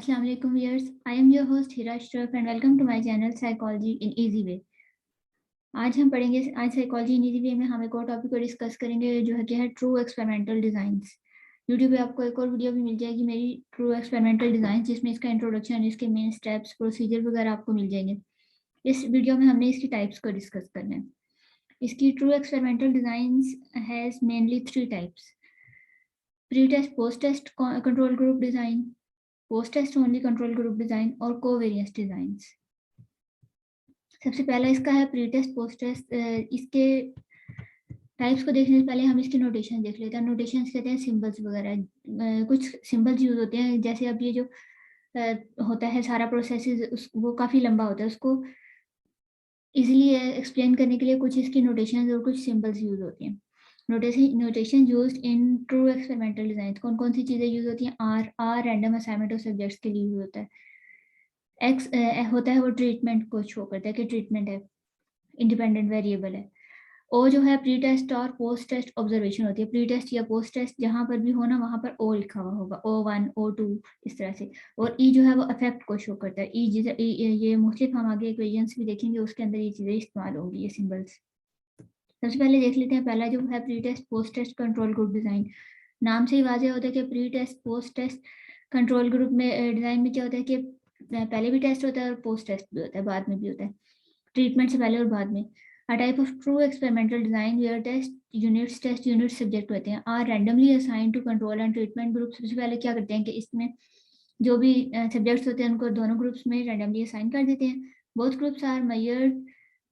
Assalamu alaikum viewers. I am your host Hira Ashraf and welcome to my channel Psychology in Easy Way. आज psychology in easy way में हम एक और topic को discuss करेंगे जो है क्या है ट्रू एक्सपेरिमेंटल डिजाइंस। यूट्यूब पे आपको एक और वीडियो भी मिल जाएगी मेरी ट्रू एक्सपेरिमेंटल डिजाइन, जिसमें इसका इंट्रोडक्शन, इसके मेन स्टेप्स, प्रोसीजर वगैरह आपको मिल जाएंगे। इस वीडियो में हमने इसकी टाइप्स को डिस्कस करना है। इसकी true experimental designs has mainly 3 types: pre test, post test control group design, post test only control group design और कोवेरियंस डिजाइंस। सबसे पहला इसका है प्री टेस्ट पोस्ट टेस्ट। इसके टाइप्स को देखने से पहले हम इसके नोटेशन देख लेते हैं। नोटेशन कहते हैं सिंबल्स वगैरह। कुछ सिंबल्स यूज होते हैं, जैसे अब ये जो होता है सारा प्रोसेस वो काफी लंबा होता है, उसको इजीली एक्सप्लेन करने के लिए कुछ इसकी नोटेशन और कुछ सिंबल्स यूज होती हैं। Notation used in true experimental design कौन कौन सी चीजें यूज होती हैं? R random assignment of subjects के लिए यूज होता है। एक्स होता है वो ट्रीटमेंट को शो करता है कि ट्रीटमेंट है, इंडिपेंडेंट वेरिएबल है। ओ जो है प्री टेस्ट और पोस्ट टेस्ट ऑब्जर्वेशन होती है। प्री टेस्ट या पोस्ट टेस्ट जहां पर भी हो ना, वहां पर ओ लिखा हुआ होगा, O1 O2 इस तरह से। और ई जो है वो इफेक्ट को शो करता है। ये मुख्तलिफ हम आगे इक्वेशंस भी देखेंगे, उसके अंदर ये चीजें इस्तेमाल होंगी, ये सिंबल्स। सबसे पहले देख लेते हैं पहला जो है pre test post test control group design. नाम से ही वाज़ेह होता है कि pre test post test control group में डिजाइन में क्या होता है कि पहले भी टेस्ट होता है और पोस्ट टेस्ट भी होता है, बाद में भी होता है, ट्रीटमेंट से पहले और बाद में। A type of true experimental design where test unit subject होते हैं are randomly assign to control and treatment group. सबसे पहले क्या करते हैं कि इसमें जो भी सब्जेक्ट्स होते हैं उनको दोनों ग्रुप्स में रैंडमली असाइन कर देते हैं। Both groups are measured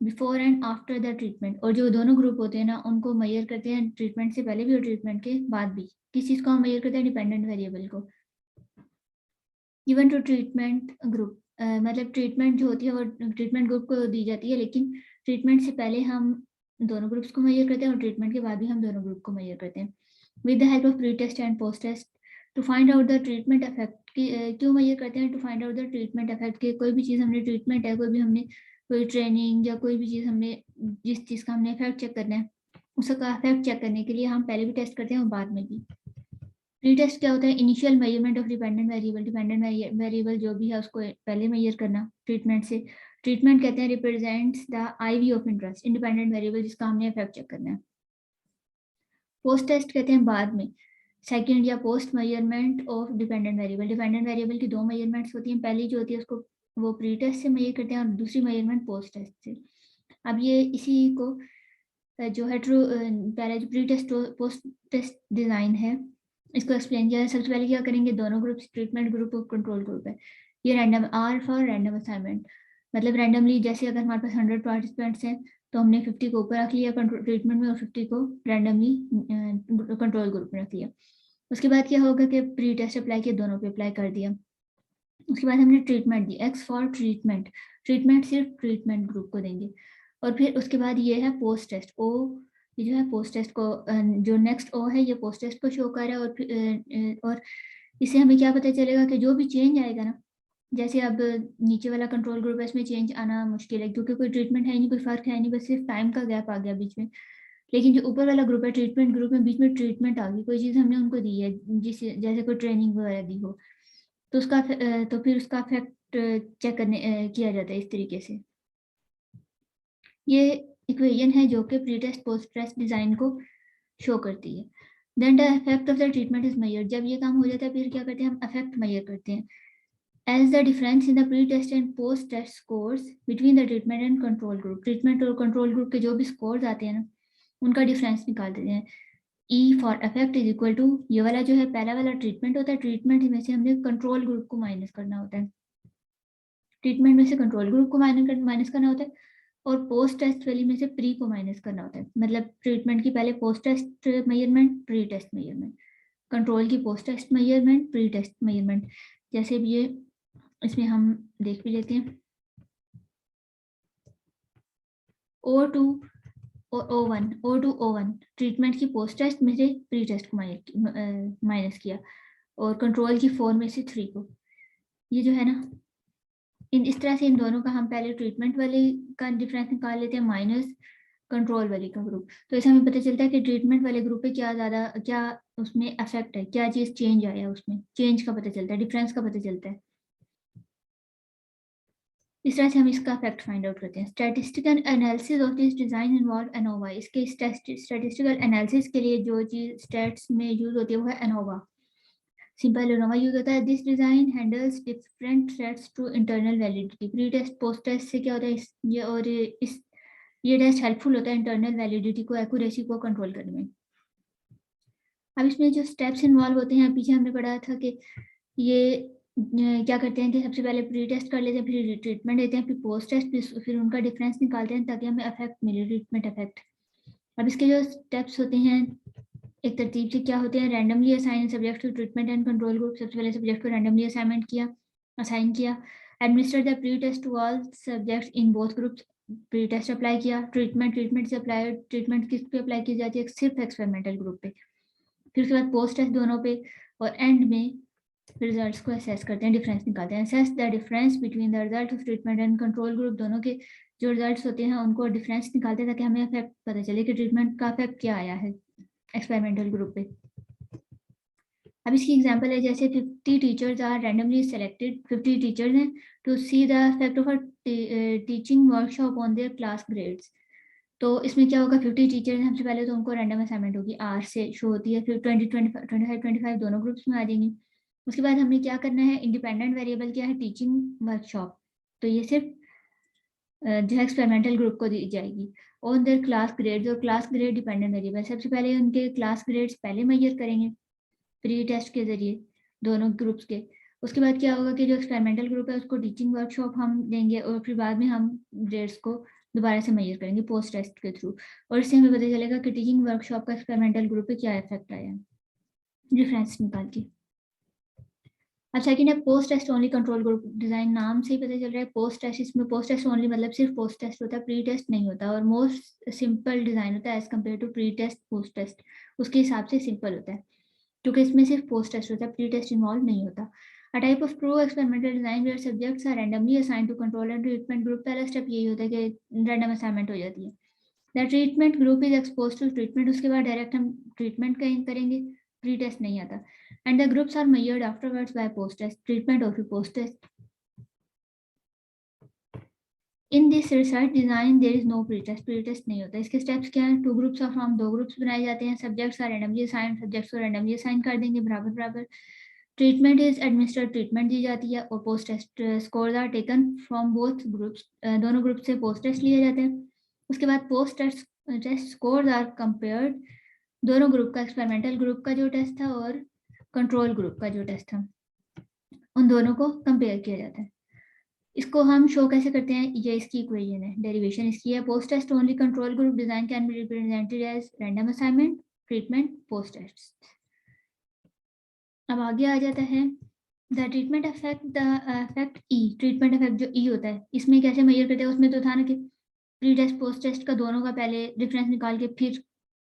before and after the treatment. और जो दोनों ग्रुप होते हैं ना, उनको मेजर करते हैं ट्रीटमेंट से पहले भी और ट्रीटमेंट के बाद भी। किस चीज को हम मेजर करते हैं? डिपेंडेंट वेरिएबल को। गिवन टू ट्रीटमेंट ग्रुप, मतलब ट्रीटमेंट जो होती है वो ट्रीटमेंट ग्रुप को दी जाती है, लेकिन ट्रीटमेंट से पहले हम दोनों ग्रुप्स को मेजर करते हैं और ट्रीटमेंट के बाद भी हम दोनों ग्रुप को मेजर करते हैं with the help of pre test and post test to find out the treatment effect. क्यों मेजर करते हैं? To find out the treatment effect के कोई भी चीज़ हमने ट्रीटमेंट है, कोई ट्रेनिंग या कोई भी चीज़ हमने जिस चीज़ का हमने इफेक्ट चेक करना है, उसका इफेक्ट चेक करने के लिए हम पहले भी टेस्ट करते हैं और बाद में भी। प्री टेस्ट क्या होता है? Initial measurement of dependent variable. Dependent variable जो भी है उसको पहले मेजर करना ट्रीटमेंट से। ट्रीटमेंट कहते हैं represents the IV of interest, independent variable जिसका हमने इफेक्ट चेक करना है। पोस्ट टेस्ट कहते हैं बाद में, सेकंड या post measurement of dependent variable. Dependent variable की 2 मेजरमेंट्स होती हैं, पहली जो होती है उसको वो प्री टेस्ट से मेजर करते हैं और दूसरी मेजरमेंट पोस्ट टेस्ट से। अब ये इसी को जो है ट्रू पहले जो pre test post test design है इसको एक्सप्लेन किया है। सबसे पहले क्या करेंगे, दोनों ग्रुप ट्रीटमेंट ग्रुप और कंट्रोल ग्रुप है, ये random R for random assignment, मतलब रैंडमली। जैसे अगर हमारे पास 100 पार्टिसिपेंट्स हैं तो हमने 50 को ऊपर रख लिया ट्रीटमेंट में और 50 को रैंडमली कंट्रोल ग्रुप में रख लिया। उसके बाद क्या होगा कि प्री टेस्ट अप्लाई किया, दोनों पे अप्लाई कर दिया। उसके बाद हमने treatment the, x for treatment. Treatment सिर्फ ट्रीटमेंट ग्रुप को देंगे। और फिर उसके बाद ये है पोस्ट टेस्ट, ओ ये जो है पोस्ट टेस्ट को, जो नेक्स्ट ओ है ये पोस्ट टेस्ट को शो कर रहा है। और इससे हमें क्या पता चलेगा कि जो भी चेंज आएगा ना, जैसे अब नीचे वाला कंट्रोल ग्रुप है, इसमें चेंज आना मुश्किल है क्योंकि कोई ट्रीटमेंट है नहीं, कोई फर्क है नहीं, बस सिर्फ टाइम का गैप आ गया बीच में। लेकिन जो ऊपर वाला ग्रुप है ट्रीटमेंट ग्रुप में, बीच में ट्रीटमेंट आ गई, कोई चीज़ हमने उनको दी है, जैसे कोई ट्रेनिंग वगैरह दी हो, तो उसका तो फिर उसका इफेक्ट चेक करने किया जाता है इस तरीके से। ये इक्वेशन है जो कि pre test post test design को शो करती है। Then the effect of the treatment is measured. जब ये काम हो जाता है फिर क्या करते हैं, हम इफेक्ट मेजर करते हैं। As the difference in the pre test and post test scores between the treatment and control group. Treatment और कंट्रोल ग्रुप के जो भी स्कोर्स आते हैं ना, उनका डिफरेंस निकाल देते हैं। E for effect is equal to, ये वाला जो है पहला वाला ट्रीटमेंट होता है, ट्रीटमेंट में से हमने कंट्रोल ग्रुप को माइनस करना होता है, ट्रीटमेंट में से कंट्रोल ग्रुप को माइनस करना होता है, और पोस्ट टेस्ट वाली में से प्री को माइनस करना होता है। मतलब ट्रीटमेंट की पहले post test measurement, pre test measurement, control की post test measurement, pre test measurement. जैसे भी ये इसमें हम देख भी लेते हैं, O2 और O1 ट्रीटमेंट की पोस्ट टेस्ट में से प्री टेस्ट को माइनस किया, और कंट्रोल की 4 में से 3 को। ये जो है ना, इस तरह से इन दोनों का हम पहले ट्रीटमेंट वाले का डिफरेंस निकाल लेते हैं माइनस कंट्रोल वाले का ग्रुप। तो इससे हमें पता चलता है कि ट्रीटमेंट वाले ग्रुप पे क्या उसमें इफेक्ट है, क्या चीज़ चेंज आया, उसमें चेंज का पता चलता है, डिफरेंस का पता चलता है। इस तरह से हम इसका फैक्ट फाइंड आउट करते हैं। Statistical analysis of this design involve ANOVA. इसके स्टैटिस्टिकल एनालिसिस के लिए जो चीज स्टैट्स में यूज होती है वो है एनोवा। सिंपल एनोवा यूज होता है। This design handles different threats to internal validity. Pre test post test से क्या होता है ये टेस्ट हेल्पफुल होता है इंटरनल वैलिडिटी को, एक्यूरेसी को कंट्रोल करने में। अब इसमें जो स्टेप्स इन्वॉल्व होते हैं, पीछे हमने पढ़ा था कि ये क्या करते हैं कि सबसे पहले प्री टेस्ट कर लेते हैं, फिर ट्रीटमेंट देते हैं, फिर पोस्ट टेस्ट, फिर उनका डिफरेंस निकालते हैं ताकि हमें इफेक्ट मिले, ट्रीटमेंट इफेक्ट। अब इसके जो स्टेप्स होते हैं एक तरतीब से क्या होते हैं, randomly assign subject to treatment and control group. सबसे पहले सब्जेक्ट को रैंडमली असाइन किया। Administer the pre test to all subjects in both groups. Pre test apply किया। ट्रीटमेंट से अप्लाई, ट्रीटमेंट किस पे अप्लाई की जाती है, सिर्फ एक्सपेरिमेंटल ग्रुप पे। फिर उसके बाद पोस्ट टेस्ट दोनों पे, और एंड में रिजल्ट्स को असेस करते हैं, डिफरेंस निकालते हैं। Assess the difference between the result of treatment and control group. दोनों के जो रिजल्ट्स होते हैं उनको डिफरेंस निकालते हैं ताकि हमें इफेक्ट पता चले कि ट्रीटमेंट का इफेक्ट क्या आया है एक्सपेरिमेंटल ग्रुप पे। अब इसकी एग्जांपल है जैसे 50 teachers are randomly selected, 50 teachers हैं, to see the effect of a teaching workshop on their class grades. तो इसमें क्या होगा, 50 टीचर्स हैं, सबसे पहले तो उनको रैंडम असाइनमेंट होगी, आर से शो होती है, फिर 20 25 दोनों ग्रुप्स में आ जाएंगी। उसके बाद हमें क्या करना है, इंडिपेंडेंट वेरिएबल क्या है, टीचिंग वर्कशॉप। तो ये सिर्फ जो है एक्सपेरिमेंटल ग्रुप को दी जाएगी। ऑन देयर क्लास ग्रेड, जो क्लास ग्रेड डिपेंडेंट वेरिएबल, सबसे पहले उनके क्लास ग्रेड्स पहले मेजर करेंगे प्री टेस्ट के जरिए दोनों ग्रुप्स के। उसके बाद क्या होगा कि जो एक्सपेरिमेंटल ग्रुप है उसको टीचिंग वर्कशॉप हम देंगे, और फिर बाद में हम ग्रेड्स को दोबारा से मेजर करेंगे पोस्ट टेस्ट के थ्रू, और इससे हमें पता चलेगा कि टीचिंग वर्कशॉप का एक्सपेरिमेंटल ग्रुप पे क्या इफेक्ट आया, डिफरेंस निकाल के। अब सेकंड है post test only control group design. नाम से ही पता चल रहा है पोस्ट टेस्ट, इसमें पोस्ट टेस्ट ओनली मतलब सिर्फ पोस्ट टेस्ट होता है, प्री टेस्ट नहीं होता, और मोस्ट सिंपल डिजाइन होता है as compare to pre test post test, उसके हिसाब से सिंपल होता है क्योंकि इसमें सिर्फ पोस्ट टेस्ट होता है, प्री टेस्ट इन्वॉल्व नहीं होता। A type of true experimental design where subjects are randomly assigned to control and treatment group। पहला स्टेप यही होता है कि रैंडम असाइनमेंट हो जाती है। The treatment group is exposed to treatment, उसके बाद डायरेक्ट हम ट्रीटमेंट करेंगे, प्री टेस्ट नहीं आता। And the groups are measured afterwards by post test, treatment और फिर post test। In this research design there is no pre-test, pre-test नहीं होता। इसके स्टेप्स क्या है, टू ग्रुप्स ऑफ फॉर्म, दो ग्रुप्स बनाए जाते हैं, subjects are randomly assign, subjects को रैंडमली असाइन कर देंगे बराबर बराबर। ट्रीटमेंट इज एडमिनिस्टर्ड, ट्रीटमेंट दी जाती है, और post test score are taken from both groups, दोनों ग्रुप से पोस्ट टेस्ट लिए जाते हैं। उसके बाद post test score are compared, दोनों ग्रुप का, एक्सपेरिमेंटल ग्रुप का जो टेस्ट था और कंट्रोल ग्रुप का जो टेस्ट था, उन दोनों को कंपेयर किया जाता है। इसको हम शो कैसे करते हैं, ये इसकी इक्वेशन है, डेरिवेशन इसकी है। Post test only control group design can be represented as random assignment, treatment, post test. अब आगे आ जाता है the treatment effect, the effect E, treatment effect जो ई होता है इसमें कैसे मेजर करते हैं, उसमें तो था ना कि प्री टेस्ट पोस्ट टेस्ट का दोनों का पहले डिफरेंस निकाल के फिर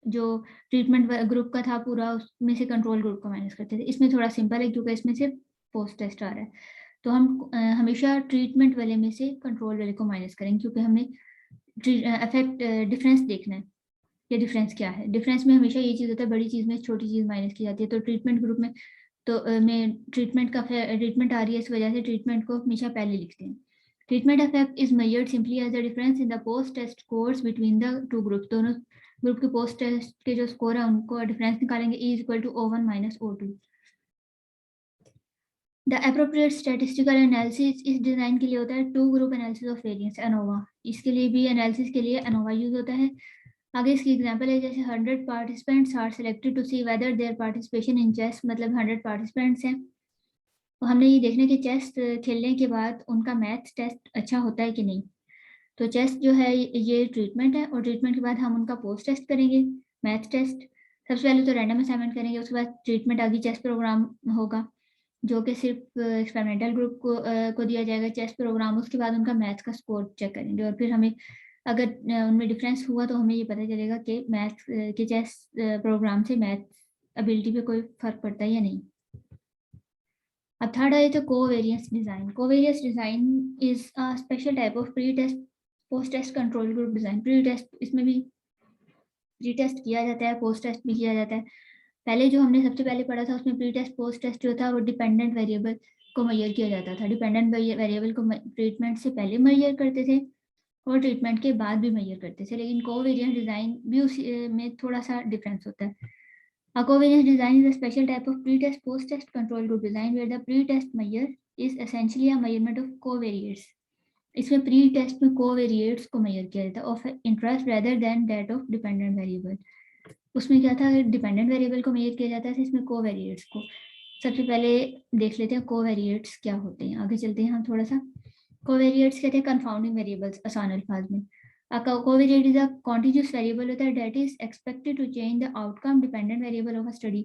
जो ट्रीटमेंट ग्रुप का था पूरा उसमें से कंट्रोल ग्रुप को माइनस करते थे। इसमें थोड़ा सिंपल है क्योंकि इसमें सिर्फ पोस्ट टेस्ट आ रहा है, तो हम हमेशा ट्रीटमेंट वाले में से कंट्रोल वाले को माइनस करेंगे क्योंकि हमें इफेक्ट डिफरेंस देखना है कि डिफरेंस क्या है। डिफरेंस में हमेशा ये चीज़ होता है, बड़ी चीज़ में छोटी चीज़ माइनस की जाती है। तो ट्रीटमेंट ग्रुप में तो में ट्रीटमेंट आ रही है, इस वजह से ट्रीटमेंट को हमेशा पहले लिखते हैं। Treatment effect is measured simply as the difference in the post test scores between the two groups. दोनों ग्रुप के पोस्ट टेस्ट के जो स्कोर है उनको डिफरेंस निकालेंगे, E equal to O1 minus O2। The appropriate statistical analysis इस design के लिए होता है two group analysis of variance, ANOVA. इसके लिए भी एनालिसिस के लिए एनोवा यूज होता है। आगे इसकी एग्जांपल है जैसे 100 participants are selected to see whether their participation in chess, मतलब 100 पार्टिसिपेंट्स हैं, तो हमने ये देखना कि चेस खेलने के बाद उनका मैथ टेस्ट अच्छा होता है कि नहीं। तो चेस जो है ये ट्रीटमेंट है, और ट्रीटमेंट के बाद हम उनका पोस्ट टेस्ट करेंगे, मैथ टेस्ट। सबसे पहले तो रैंडम असाइनमेंट करेंगे, उसके बाद ट्रीटमेंट आगे चेस प्रोग्राम होगा जो कि सिर्फ एक्सपेरिमेंटल ग्रुप को दिया जाएगा चेस प्रोग्राम। उसके बाद उनका मैथ का स्कोर चेक करेंगे, और फिर हमें अगर उनमें डिफरेंस हुआ तो हमें ये पता चलेगा कि मैथ के चेस प्रोग्राम से मैथ एबिलिटी पे कोई फर्क पड़ता है या नहीं। अब थर्ड है तो covariance design. Covariance design is a special type of pre test post test control group design. Pre test, इसमें भी प्री टेस्ट किया जाता है, पोस्ट टेस्ट भी किया जाता है। पहले जो हमने सबसे पहले पढ़ा था उसमें प्री टेस्ट पोस्ट टेस्ट जो था वो डिपेंडेंट वेरिएबल को मेजर किया जाता था। डिपेंडेंट वेरिएबल को ट्रीटमेंट से पहले मेजर करते थे और ट्रीटमेंट के बाद भी मेजर करते थे, लेकिन कोवेरिएंस डिजाइन भी उसी में थोड़ा सा डिफरेंस होता है। A covariance design is a special type of pre-test post-test control group design where the pre-test measure is essentially a measurement of covariates. इसमें प्री टेस्ट में कोवेरिएट्स को मेजर किया जाता है of interest rather than that of dependent variable. उसमें क्या था, dependent variable को मेजर किया जाता है, इसमें कोवेरिएट्स को। सबसे पहले देख लेते हैं कोवेरिएट्स क्या होते हैं, आगे चलते हैं हम थोड़ा सा। कोवेरिएट्स कहते हैं कंफाउंडिंग वेरिएबल्स आसान अल्फाज में। A covariate is a continuous variable that is expected to change the outcome dependent variable of a study.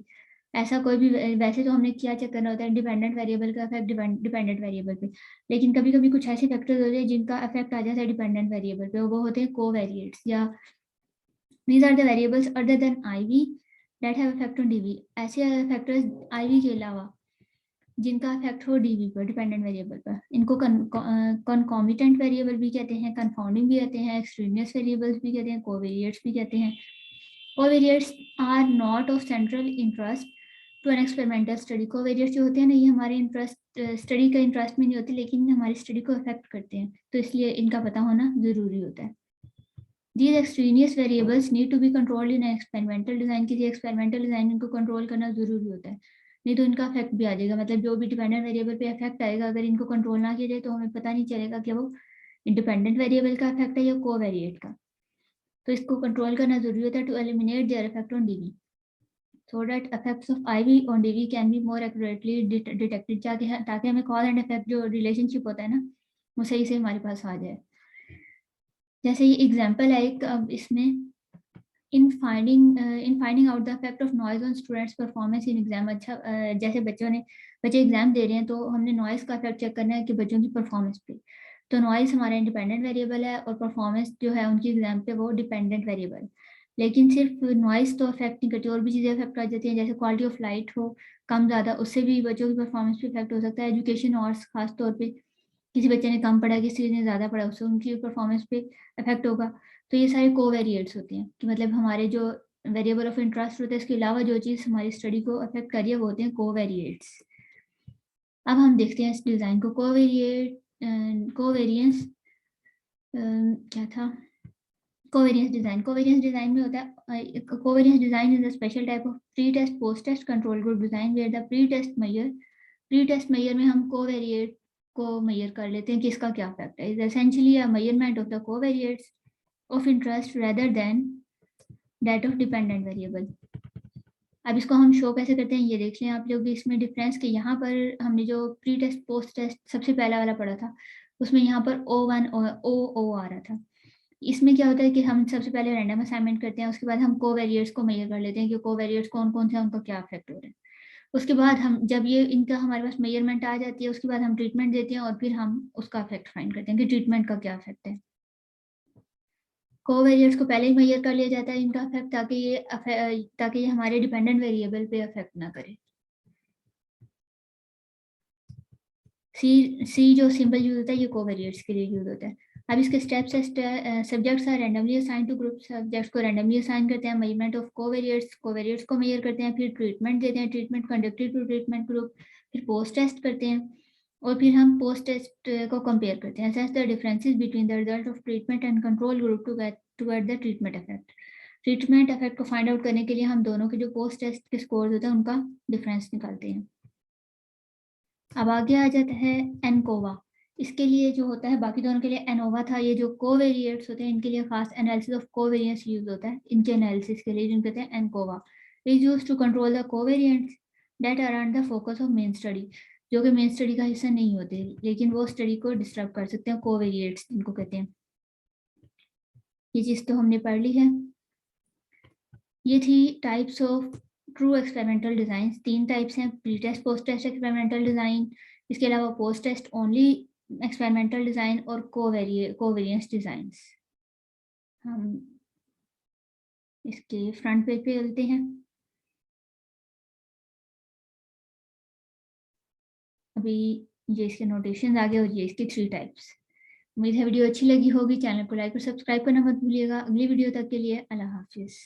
ऐसा कोई भी, वैसे तो हमने क्या चेक करना होता है डिपेंडेंट वेरिएबल का इफेक्ट डिपेंडेंट वेरिएबल पे, लेकिन कभी कभी कुछ ऐसे फैक्टर्स होते हैं जिनका इफेक्ट आ जाता है डिपेंडेंट वेरिएबल पे, वो होते हैं कोवेरिएट्स। या these are the variables other than IV that have effect on DV. ऐसे फैक्टर्स IV के अलावा जिनका इफेक्ट हो डीवी पर, डिपेंडेंट वेरिएबल पर, इनको कॉन्कॉमिटेंट वेरिएबल भी कहते हैं, कंफाउंडिंग भी कहते हैं, एक्सट्रेनियस वेरिएबल्स भी कहते हैं, कोवेरिएट्स भी कहते हैं। Covariates are not of central interest to an experimental study. Covariates जो होते हैं ना, ये हमारे इंटरेस्ट स्टडी का इंटरेस्ट में नहीं होते, लेकिन हमारी स्टडी को अफेक्ट करते हैं, तो इसलिए इनका पता होना जरूरी होता है। These extraneous variables need to be controlled in experimental design. किसी एक्सपेरिमेंटल डिजाइन इनको कंट्रोल करना जरूरी होता है, नहीं तो इनका इफेक्ट भी आ जाएगा। मतलब जो भी डिपेंडेंट वेरिएबल पे इफेक्ट आएगा, अगर इनको कंट्रोल ना किया जाए तो हमें पता नहीं चलेगा कि वो इंडिपेंडेंट वेरिएबल का इफेक्ट है या कोवेरिएट का, तो इसको कंट्रोल करना जरूरी होता है to eliminate their effect on DV, so that effects of IV on DV can be more accurately detected, ताकि हमें कॉज एंड इफेक्ट जो रिलेशनशिप होता है ना, वो सही से हमारे पास आ जाए। जैसे ये एग्जाम्पल है एक, इसमें in finding out the effect of noise on students performance in exam। अच्छा, जैसे बच्चे एग्जाम दे रहे हैं, तो हमने नॉइज का इफेक्ट चेक करना है कि बच्चों की परफॉर्मेंस पे, तो नॉइज हमारा इंडिपेंडेंट वेरिएबल है और परफॉर्मेंस जो है उनकी एग्जाम पे वो डिपेंडेंट वेरिएबल। लेकिन सिर्फ नॉइज तो इफेक्ट नहीं करती, और भी चीज़ें इफेक्ट कर जाती हैं, जैसे क्वालिटी ऑफ लाइट हो कम ज़्यादा, उससे भी बच्चों की परफॉर्मेंस पे इफेक्ट हो सकता है। एजुकेशन और खास तौर पर किसी बच्चे ने कम पढ़ा, किसी ने ज़्यादा पढ़ा, उससे उनकी परफॉर्मेंस पे इफेक्ट होगा। तो ये सारे कोवेरिएट्स होते हैं कि मतलब हमारे जो वेरिएबल ऑफ इंटरेस्ट होता है, इसके अलावा जो चीज़ हमारी स्टडी को अफेक्ट कर रही है वो होते हैं कोवेरिएट्स। अब हम देखते हैं इस डिज़ाइन को। कोवेरियंस क्या था, कोवेरियंस डिज़ाइन में होता है, covariance design is a special type of pre test post test control group design where the pre test measure में हम कोवेरिएट को मेजर कर लेते हैं कि इसका क्या इफेक्ट है। Is essentially a measurement of the covariates of interest rather than that of dependent variable. अब इसको हम शो कैसे करते हैं ये देख लें आप लोग। इसमें डिफरेंस कि यहाँ पर हमने जो प्री टेस्ट पोस्ट टेस्ट सबसे पहला वाला पढ़ा था, उसमें यहाँ पर O1 O आ रहा था। इसमें क्या होता है कि हम सबसे पहले रैंडम असाइनमेंट करते हैं, उसके बाद हम कोवेरिएट्स को मेजर कर लेते हैं कि कोवेरिएट्स कौन कौन से हैं, उनका क्या इफेक्ट हो रहा है। उसके बाद हम जब ये इनका हमारे पास मेजरमेंट आ जाती है, उसके बाद हम ट्रीटमेंट देते हैं और फिर हम उसका इफेक्ट फाइंड करते हैं कि ट्रीटमेंट का क्या इफेक्ट है। कोवेरिएट्स को पहले ही मेजर कर लिया जाता है इनका इफेक्ट, ताकि ये हमारे डिपेंडेंट वेरिएबल पे इफेक्ट ना करे। सी जो सिंबल यूज होता है ये कोवेरिएट्स के लिए यूज होता है। अब इसके स्टेप्स है, subjects are randomly assign to group, subjects को रैंडमली असाइन करते हैं, मेजरमेंट ऑफ कोवेरिएट्स को मेजर करते हैं, फिर ट्रीटमेंट देते हैं, treatment conducted to treatment group, फिर पोस्ट टेस्ट करते हैं, और फिर हम पोस्ट टेस्ट को कंपेयर करते हैं, assess the differences between the result of treatment and control group to get the treatment effect. Treatment effect को फाइंड आउट करने के लिए हम दोनों के जो पोस्ट टेस्ट के स्कोर होते हैं उनका डिफरेंस निकालते हैं। अब आगे आ जाता है एनकोवा। इसके लिए जो होता है, बाकी दोनों के लिए एनोवा था, ये जो कोवेरिएट्स होते हैं इनके लिए खास एनालिसिस ऑफ कोवेरिएंस यूज होता है, इनके एनालिसिस के लिए जिनको कहते हैं ANCOVA. Is used to control the covariants that are under the focus of main study, जो कि मेन स्टडी का हिस्सा नहीं होते लेकिन वो स्टडी को डिस्टर्ब कर सकते हैं, कोवेरिएट्स जिनको कहते हैं। ये चीज तो हमने पढ़ ली है। ये थी types of true experimental design. 3 types हैं, pre test post test experimental design, इसके अलावा post test only experimental design, और कोवेरिएंस डिजाइन। हम इसके फ्रंट पेज पे चलते हैं। अभी ये इसके नोटेशन आगे और ये इसकी 3 टाइप्स। उम्मीद है वीडियो अच्छी लगी होगी। चैनल को लाइक और सब्सक्राइब करना मत भूलिएगा। अगली वीडियो तक के लिए अल्लाह हाफिज।